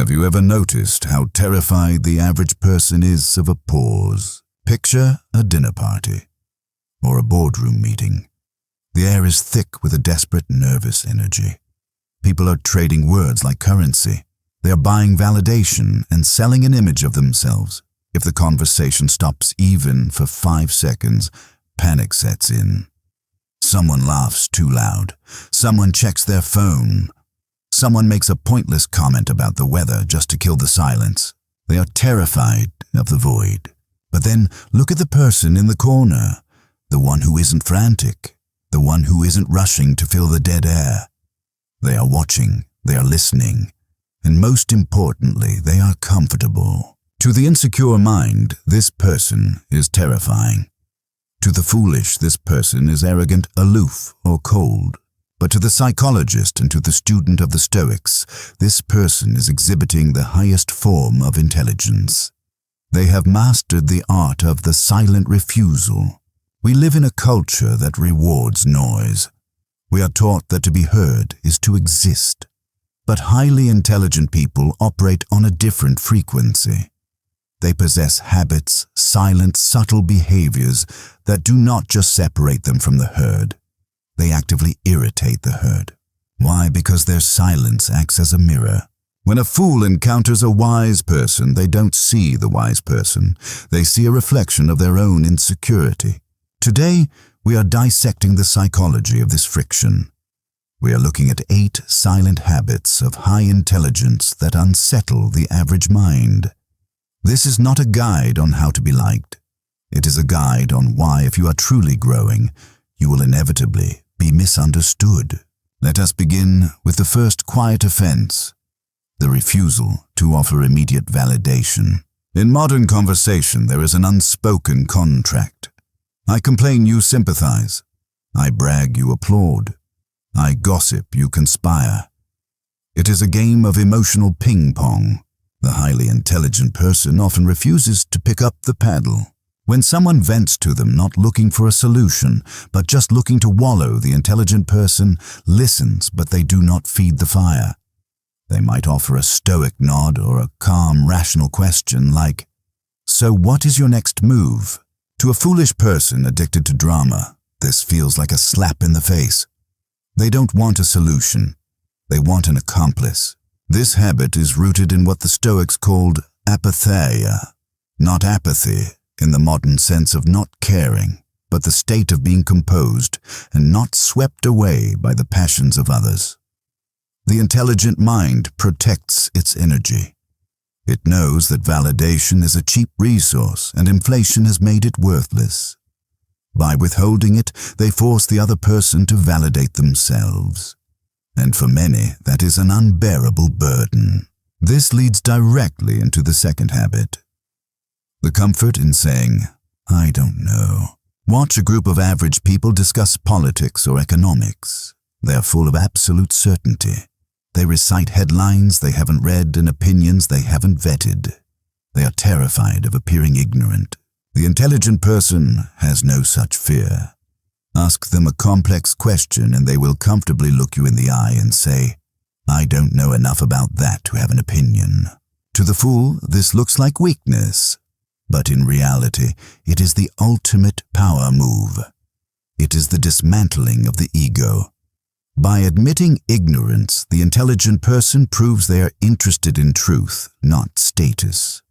Have you ever noticed how terrified the average person is of a pause? Picture a dinner party or a boardroom meeting. The air is thick with a desperate, nervous energy. People are trading words like currency. They are buying validation and selling an image of themselves. If the conversation stops even for 5 seconds, panic sets in. Someone laughs too loud. Someone checks their phone. Someone makes a pointless comment about the weather just to kill the silence. They are terrified of the void. But then look at the person in the corner, the one who isn't frantic, the one who isn't rushing to fill the dead air. They are watching, they are listening, and most importantly, they are comfortable. To the insecure mind, this person is terrifying. To the foolish, this person is arrogant, aloof, or cold. But to the psychologist and to the student of the Stoics, this person is exhibiting the highest form of intelligence. They have mastered the art of the silent refusal. We live in a culture that rewards noise. We are taught that to be heard is to exist. But highly intelligent people operate on a different frequency. They possess habits, silent, subtle behaviors that do not just separate them from the herd. They actively irritate the herd. Why? Because their silence acts as a mirror. When a fool encounters a wise person, they don't see the wise person. They see a reflection of their own insecurity. Today, we are dissecting the psychology of this friction. We are looking at 8 silent habits of high intelligence that unsettle the average mind. This is not a guide on how to be liked. It is a guide on why, if you are truly growing, you will inevitably be misunderstood. Let us begin with the first quiet offense, the refusal to offer immediate validation. In modern conversation, there is an unspoken contract. I complain, you sympathize. I brag, you applaud. I gossip, you conspire. It is a game of emotional ping-pong. The highly intelligent person often refuses to pick up the paddle. When someone vents to them, not looking for a solution, but just looking to wallow, the intelligent person listens, but they do not feed the fire. They might offer a stoic nod or a calm, rational question like, "So what is your next move?" To a foolish person addicted to drama, this feels like a slap in the face. They don't want a solution. They want an accomplice. This habit is rooted in what the Stoics called apatheia, not apathy, in the modern sense of not caring, but the state of being composed and not swept away by the passions of others. The intelligent mind protects its energy. It knows that validation is a cheap resource and inflation has made it worthless. By withholding it, they force the other person to validate themselves. And for many, that is an unbearable burden. This leads directly into the second habit. The comfort in saying, "I don't know." Watch a group of average people discuss politics or economics. They are full of absolute certainty. They recite headlines they haven't read and opinions they haven't vetted. They are terrified of appearing ignorant. The intelligent person has no such fear. Ask them a complex question and they will comfortably look you in the eye and say, "I don't know enough about that to have an opinion." To the fool, this looks like weakness. But in reality, it is the ultimate power move. It is the dismantling of the ego. By admitting ignorance, the intelligent person proves they are interested in truth, not status.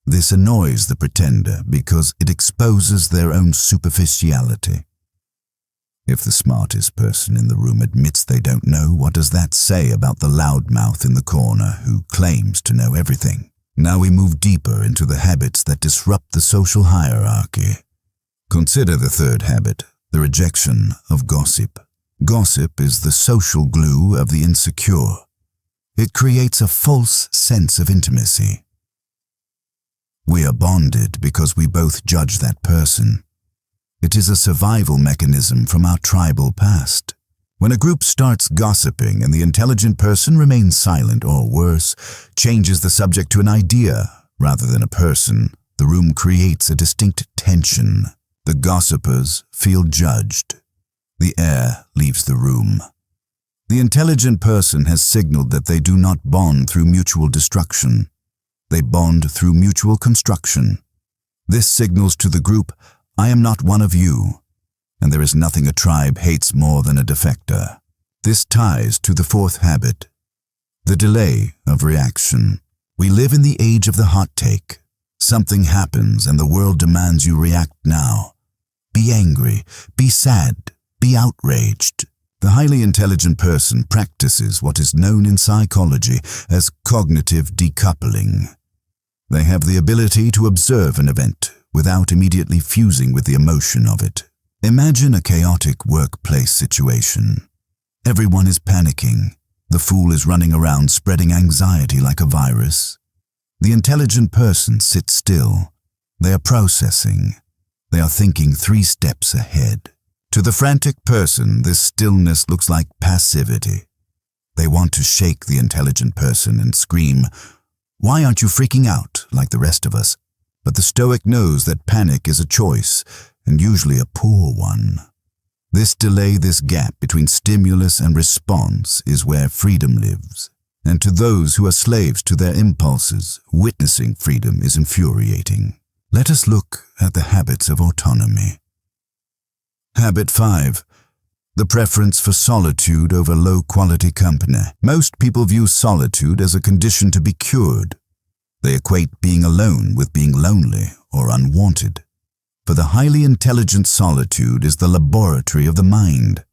This annoys the pretender because it exposes their own superficiality. If the smartest person in the room admits they don't know, what does that say about the loudmouth in the corner who claims to know everything? Now we move deeper into the habits that disrupt the social hierarchy. Consider the third habit, the rejection of gossip. Gossip is the social glue of the insecure. It creates a false sense of intimacy. We are bonded because we both judge that person. It is a survival mechanism from our tribal past. When a group starts gossiping and the intelligent person remains silent or worse, changes the subject to an idea rather than a person, the room creates a distinct tension. The gossipers feel judged. The air leaves the room. The intelligent person has signaled that they do not bond through mutual destruction. They bond through mutual construction. This signals to the group, I am not one of you, and there is nothing a tribe hates more than a defector. This ties to the fourth habit, the delay of reaction. We live in the age of the hot take. Something happens and the world demands you react now. Be angry, be sad, be outraged. The highly intelligent person practices what is known in psychology as cognitive decoupling. They have the ability to observe an event without immediately fusing with the emotion of it. Imagine a chaotic workplace situation. Everyone is panicking. The fool is running around spreading anxiety like a virus. The intelligent person sits still. They are processing. They are thinking 3 steps ahead. To the frantic person, this stillness looks like passivity. They want to shake the intelligent person and scream, "Why aren't you freaking out like the rest of us?" But the Stoic knows that panic is a choice, and usually a poor one. This delay, this gap between stimulus and response is where freedom lives. And to those who are slaves to their impulses, witnessing freedom is infuriating. Let us look at the habits of autonomy. Habit 5. The preference for solitude over low-quality company. Most people view solitude as a condition to be cured. They equate being alone with being lonely or unwanted. For the highly intelligent, solitude is the laboratory of the mind.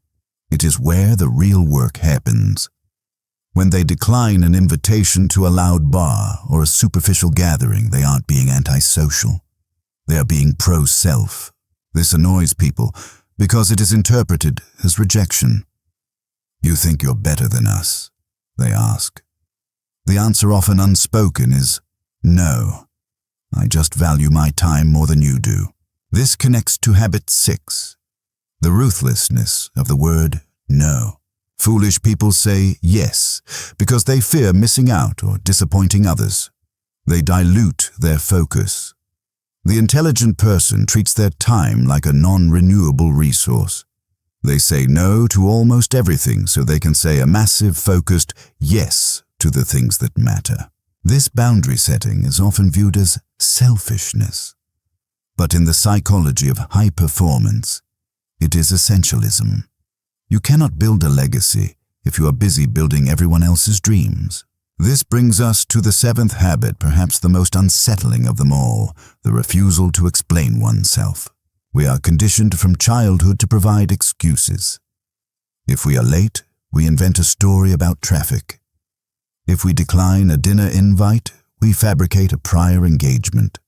It is where the real work happens. When they decline an invitation to a loud bar or a superficial gathering, they aren't being antisocial. They are being pro-self. This annoys people because it is interpreted as rejection. "You think you're better than us?" they ask. The answer, often unspoken, is no. I just value my time more than you do. This connects to habit 6, the ruthlessness of the word no. Foolish people say yes because they fear missing out or disappointing others. They dilute their focus. The intelligent person treats their time like a non-renewable resource. They say no to almost everything so they can say a massive, focused yes to the things that matter. This boundary setting is often viewed as selfishness. But in the psychology of high performance, it is essentialism. You cannot build a legacy if you are busy building everyone else's dreams. This brings us to the 7th habit, perhaps the most unsettling of them all, the refusal to explain oneself. We are conditioned from childhood to provide excuses. If we are late, we invent a story about traffic. If we decline a dinner invite, we fabricate a prior engagement.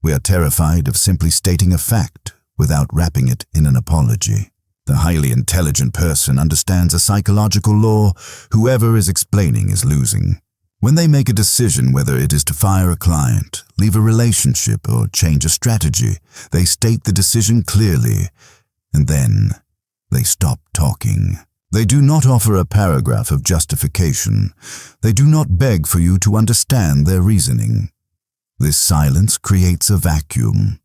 We are terrified of simply stating a fact without wrapping it in an apology. The highly intelligent person understands a psychological law: whoever is explaining is losing. When they make a decision, whether it is to fire a client, leave a relationship, or change a strategy, they state the decision clearly, and then they stop talking. They do not offer a paragraph of justification. They do not beg for you to understand their reasoning. This silence creates a vacuum.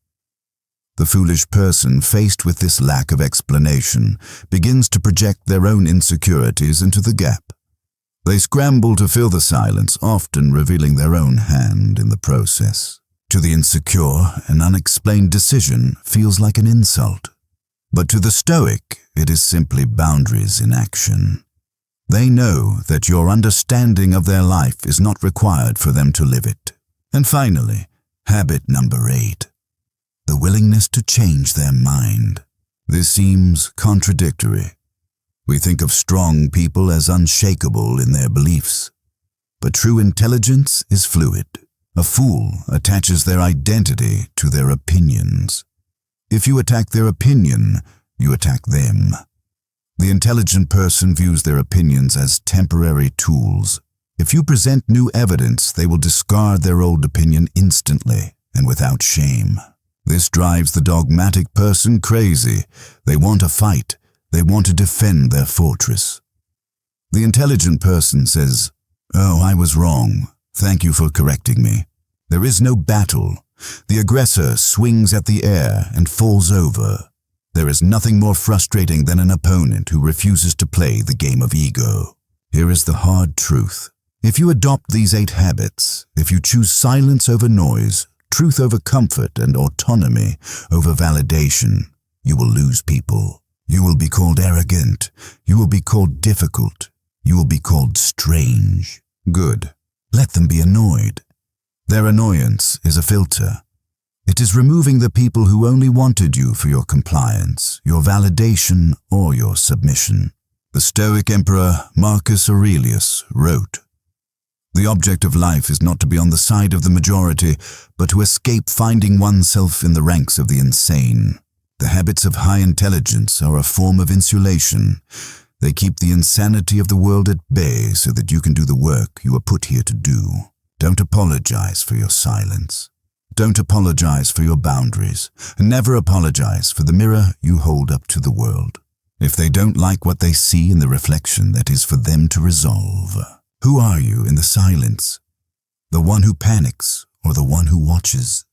The foolish person, faced with this lack of explanation, begins to project their own insecurities into the gap. They scramble to fill the silence, often revealing their own hand in the process. To the insecure, an unexplained decision feels like an insult. But to the Stoic, it is simply boundaries in action. They know that your understanding of their life is not required for them to live it. And finally, habit number 8. The willingness to change their mind. This seems contradictory. We think of strong people as unshakable in their beliefs. But true intelligence is fluid. A fool attaches their identity to their opinions. If you attack their opinion, you attack them. The intelligent person views their opinions as temporary tools. If you present new evidence, they will discard their old opinion instantly and without shame. This drives the dogmatic person crazy. They want a fight. They want to defend their fortress. The intelligent person says, "Oh, I was wrong. Thank you for correcting me." There is no battle. The aggressor swings at the air and falls over. There is nothing more frustrating than an opponent who refuses to play the game of ego. Here is the hard truth. If you adopt these 8 habits, if you choose silence over noise, truth over comfort, and autonomy over validation, you will lose people. You will be called arrogant. You will be called difficult. You will be called strange. Good. Let them be annoyed. Their annoyance is a filter. It is removing the people who only wanted you for your compliance, your validation, or your submission. The Stoic Emperor Marcus Aurelius wrote, "The object of life is not to be on the side of the majority, but to escape finding oneself in the ranks of the insane. The habits of high intelligence are a form of insulation. They keep the insanity of the world at bay so that you can do the work you are put here to do. Don't apologize for your silence. Don't apologize for your boundaries. Never apologize for the mirror you hold up to the world. If they don't like what they see in the reflection, that is for them to resolve. Who are you in the silence? The one who panics or the one who watches?"